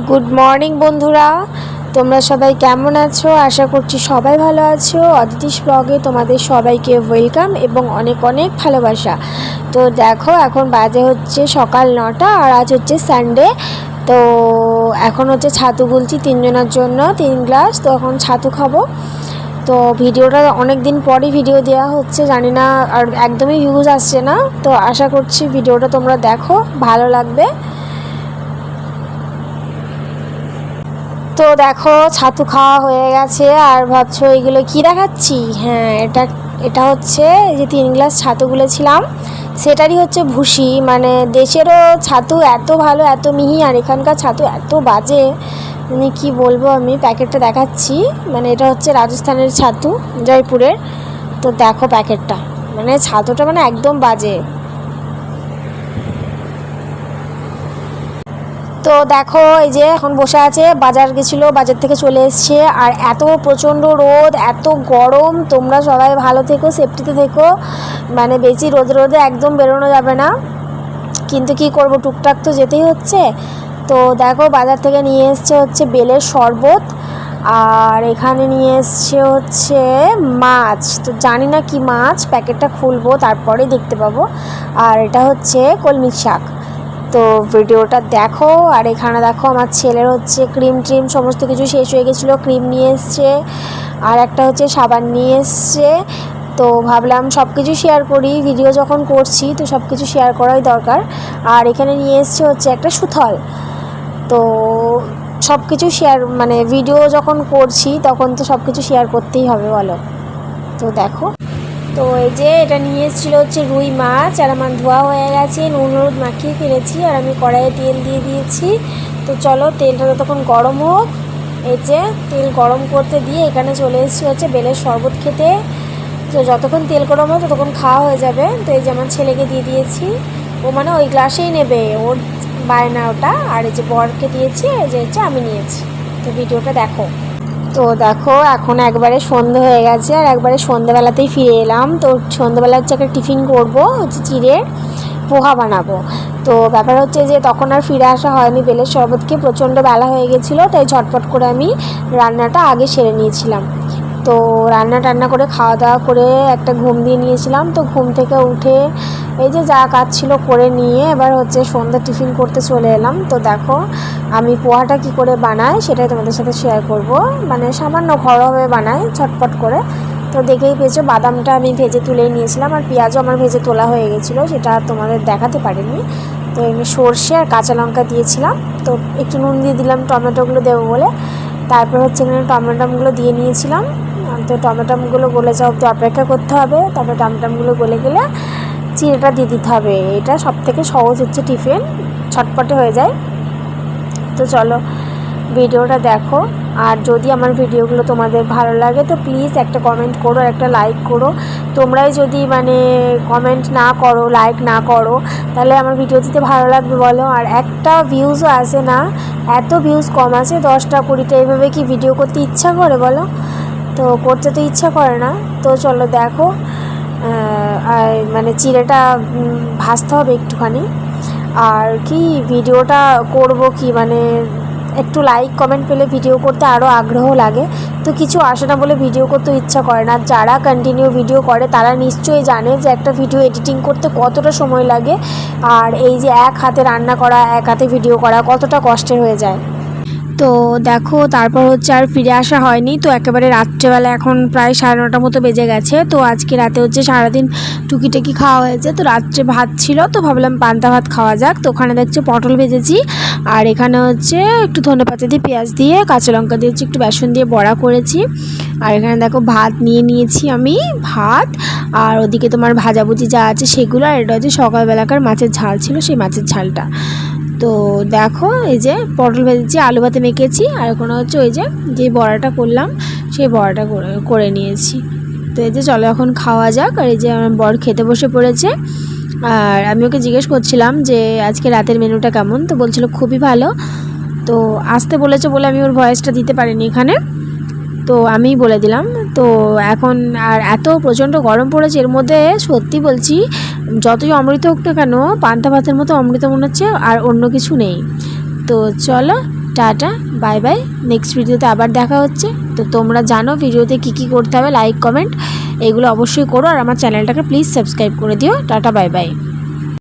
Good morning বন্ধুরা, তোমরা সবাই কেমন আছো? আশা করছি সবাই ভালো আছো। অদিতিস ব্লগে তোমাদের সবাইকে ওয়েলকাম এবং অনেক অনেক ভালোবাসা। তো দেখো, এখন বাজে হচ্ছে সকাল 9টা আর আজ হচ্ছে সানডে। তো এখন হচ্ছে ছাতু গুলছি তিনজনের জন্য 3 গ্লাস। তো এখন ছাতু খাবো। তো ভিডিওটা অনেক দিন পরই ভিডিও দেওয়া হচ্ছে, জানি না আর একদমই ভিউজ আসছে না। তো আশা করছি ভিডিওটা তোমরা দেখো, ভালো লাগবে। তো দেখো, ছাতু খাওয়া হয়ে গেছে আর ভাবছো এগুলো কি দেখাচ্ছি? হ্যাঁ, এটা হচ্ছে যে 3 গ্লাস ছাতু গুলেছিলাম, সেটারই হচ্ছে ভুসি। মানে দেশেরও ছাতু এত ভালো, এত মিহি, আর এখানকার ছাতু এত বাজে, মানে কি বলবো। আমি প্যাকেটটা দেখাচ্ছি, মানে এটা হচ্ছে রাজস্থানের ছাতু, জয়পুরের। তো দেখো প্যাকেটটা, মানে ছাতুটা মানে একদম বাজে। তো দেখো, এই যে এখন বসে আছে, বাজার গেছিলো, বাজার থেকে চলে এসছে। আর এত প্রচণ্ড রোদ, এত গরম। তোমরা সবাই ভালো থেকো, সেফটিতে থেকো। মানে বেশি রোদে একদম বেরোনো যাবে না, কিন্তু কি করব, টুকটাক তো যেতেই হচ্ছে। তো দেখো, বাজার থেকে নিয়ে এসছে হচ্ছে বেলের শরবত, আর এখানে নিয়ে এসছে হচ্ছে মাছ। তো জানি না কি মাছ, প্যাকেটটা খুলবো তারপরে দেখতে পাবো। আর এটা হচ্ছে কলমি শাক। তো ভিডিওটা দেখো। আর এখানে দেখো, আমার ছেলের হচ্ছে ক্রিম সমস্ত কিছু শেষ হয়ে গেছিলো, ক্রিম নিয়ে এসছে, আর একটা হচ্ছে সাবান নিয়ে এসছে। তো ভাবলাম সব কিছু শেয়ার করি, ভিডিও যখন করছি তো সব কিছু শেয়ার করাই দরকার। আর এখানে নিয়ে এসছে হচ্ছে একটা সুথল। তো সব কিছু শেয়ার, মানে ভিডিও যখন করছি তখন তো সব কিছু শেয়ার করতেই হবে, বলো। তো দেখো, তো এই যে এটা নিয়ে এসেছিলো হচ্ছে রুই মাছ, আর আমার ধোয়া হয়ে গেছে, নুন হলুদ মাখিয়ে ফেলেছি, আর আমি কড়াইয়ে তেল দিয়ে দিয়েছি। তো চলো, তেলটা ততক্ষণ গরম হোক। এই যে তেল গরম করতে দিয়ে এখানে চলে এসেছি হচ্ছে বেলের শরবত খেতে। তো যতক্ষণ তেল গরম হয় ততক্ষণ খাওয়া হয়ে যাবে। তো এই যে আমার ছেলেকে দিয়ে দিয়েছি, ও মানে ওই গ্লাসেই নেবে, ওর বায়না ওটা। আর এই যে বরকে দিয়েছি, এই যে হচ্ছে আমি নিয়েছি। তো ভিডিওটা দেখো। তো দেখো, এখন একবারে সন্ধে হয়ে গেছে, আর একবারে সন্ধেবেলাতেই ফিরে এলাম। তো সন্ধেবেলা হচ্ছে একটা টিফিন করবো, হচ্ছে চিড়ের পোহা বানাবো। তো ব্যাপার হচ্ছে যে তখন আর ফিরে আসা হয়নি, বেলের শরবতকে প্রচণ্ড বেলা হয়ে গেছিলো, তাই ঝটপট করে আমি রান্নাটা আগে সেরে নিয়েছিলাম। তো রান্না করে খাওয়া দাওয়া করে একটা ঘুম দিয়ে নিয়েছিলাম। তো ঘুম থেকে উঠে এই যে যা কাজ ছিল করে নিয়ে এবার হচ্ছে সন্ধ্যা টিফিন করতে চলে এলাম। তো দেখো, আমি পোহাটা কি করে বানাই সেটাই তোমাদের সাথে শেয়ার করব। মানে সামান্য ঘরোয়াভাবে বানাই, ঝটপট করে। তো দেখেই পেয়েছো, বাদামটা আমি ভেজে তুলেই নিয়েছিলাম, আর পেঁয়াজও আমার ভেজে তোলা হয়ে গেছিলো, সেটা তোমাদের দেখাতে পারিনি। তো এমনি সর্ষে আর কাঁচা লঙ্কা দিয়েছিলাম। তো একটু নুন দিয়ে দিলাম টমেটোগুলো দেবো বলে। তারপর হচ্ছে এখানে টমেটোগুলো দিয়ে নিয়েছিলাম। তো টমেটোগুলো গলে যাওয়া অবধি অপেক্ষা করতে হবে। তারপরে টমেটোগুলো গলে গেলে চিড়েটা দিয়ে দিতে হবে। এটা সবথেকে সহজ হচ্ছে টিফিন, ছটপটে হয়ে যায়। তো চলো, ভিডিওটা দেখো। আর যদি আমার ভিডিওগুলো তোমাদের ভালো লাগে তো প্লিজ একটা কমেন্ট করো, একটা লাইক করো। তোমরাই যদি মানে কমেন্ট না করো, লাইক না করো, তাহলে আমার ভিডিও দিতে ভালো লাগবে বলো? আর একটা ভিউজও আসে না, এত ভিউজ কম আছে, 10টা 20টা, এইভাবে কি ভিডিও করতে ইচ্ছা করে বলো? তো করতে তো ইচ্ছা করে না। তো চলো দেখো, আর মানে চিড়েটা ভাজতে হবে একটুখানি। আর কি ভিডিওটা করব কি, মানে একটু লাইক কমেন্ট পেলে ভিডিও করতে আরও আগ্রহ লাগে। তো কিছু আসে না বলে ভিডিও করতে ইচ্ছা করে না। যারা কন্টিনিউ ভিডিও করে তারা নিশ্চয়ই জানে যে একটা ভিডিও এডিটিং করতে কতটা সময় লাগে, আর এই যে এক হাতে রান্না করা, এক হাতে ভিডিও করা কতটা কষ্টের হয়ে যায়। তো দেখো, তারপর হচ্ছে আর ফিরে আসা হয়নি। তো একেবারে রাত্রেবেলা এখন প্রায় 9:30 মতো বেজে গেছে। তো আজকে রাতে হচ্ছে সারাদিন টুকিটাকি খাওয়া হয়েছে। তো রাত্রে ভাত ছিল, তো ভাবলাম পান্তা ভাত খাওয়া যাক। তো ওখানে দেখছি পটল ভেজেছি, আর এখানে হচ্ছে একটু ধনেপাতা দিয়ে, পেঁয়াজ দিয়ে, কাঁচা লঙ্কা দিয়েছি, একটু বেসন দিয়ে বড়া করেছি। আর এখানে দেখো ভাত নিয়েছি আমি, ভাত। আর ওদিকে তোমার ভাজাভুজি যা আছে সেগুলো। আর এটা হচ্ছে সকালবেলাকার মাছের ঝাল ছিল, সেই মাছের ঝালটা। তো দেখো, এই যে পটল ভেজেছি, আলু ভাতে মেখেছি, আর কোনো হচ্ছে ওই যে বড়াটা করলাম সেই বড়াটা করে নিয়েছি। তো এই যে চলো এখন খাওয়া যাক। আর এই যে আমার বর খেতে বসে পড়েছে। আর আমি ওকে জিজ্ঞেস করছিলাম যে আজকে রাতের মেনুটা কেমন। তো বলছিল খুবই ভালো। তো আসতে বলেছে বলে আমি ওর ভয়েসটা দিতে পারিনি এখানে, তো আমিই বলে দিলাম। তো এখন আর এত প্রচণ্ড গরম পড়েছে, এর মধ্যে সত্যি বলছি যতই অমৃত হোক না কেন পান্তা ভাতের মতো অমৃত মনে হচ্ছে আর অন্য কিছু নেই। তো চলো টাটা বাই বাই, নেক্সট ভিডিওতে আবার দেখা হচ্ছে। তো তোমরা জানো ভিডিওতে কি করতে হবে, লাইক কমেন্ট এগুলো অবশ্যই করো, আর আমার চ্যানেলটাকে প্লিজ সাবস্ক্রাইব করে দিও। Tata bye bye.